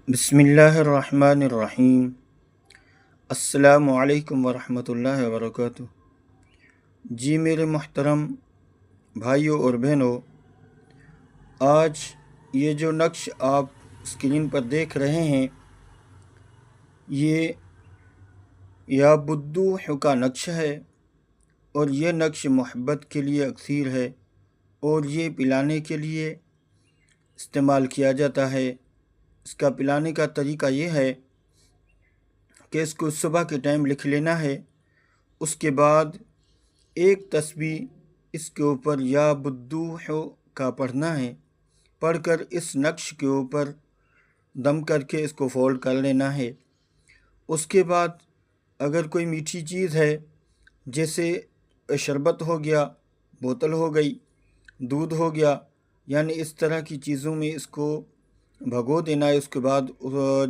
بسم اللہ الرحمن الرحیم۔ السلام علیکم ورحمۃ اللہ وبرکاتہ۔ جی میرے محترم بھائیوں اور بہنوں، آج یہ جو نقش آپ اسکرین پر دیکھ رہے ہیں یہ یا بدوح کا نقش ہے، اور یہ نقش محبت کے لیے اکثیر ہے، اور یہ پلانے کے لیے استعمال کیا جاتا ہے۔ اس کا پلانے کا طریقہ یہ ہے کہ اس کو صبح کے ٹائم لکھ لینا ہے، اس کے بعد ایک تسبیح اس کے اوپر یا بدوح کا پڑھنا ہے، پڑھ کر اس نقش کے اوپر دم کر کے اس کو فولڈ کر لینا ہے۔ اس کے بعد اگر کوئی میٹھی چیز ہے جیسے شربت ہو گیا، بوتل ہو گئی، دودھ ہو گیا، یعنی اس طرح کی چیزوں میں اس کو بھگو دینا ہے۔ اس کے بعد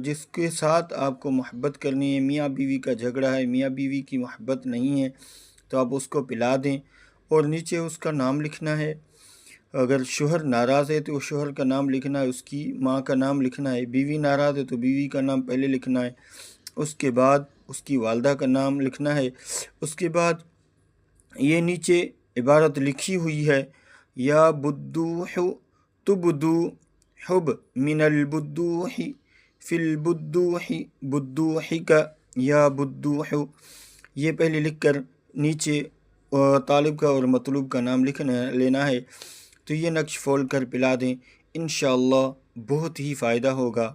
جس کے ساتھ آپ کو محبت کرنی ہے، میاں بیوی کا جھگڑا ہے، میاں بیوی کی محبت نہیں ہے، تو آپ اس کو پلا دیں، اور نیچے اس کا نام لکھنا ہے۔ اگر شوہر ناراض ہے تو شوہر کا نام لکھنا ہے، اس کی ماں کا نام لکھنا ہے۔ بیوی ناراض ہے تو بیوی کا نام پہلے لکھنا ہے، اس کے بعد اس کی والدہ کا نام لکھنا ہے۔ اس کے بعد یہ نیچے عبارت لکھی ہوئی ہے، یا بدوح تبدو حب من البدوح فی البدوح بدوحک یا بدوح، یہ پہلے لکھ کر نیچے طالب کا اور مطلوب کا نام لینا ہے۔ تو یہ نقش فولڈ کر پلا دیں، انشاءاللہ بہت ہی فائدہ ہوگا۔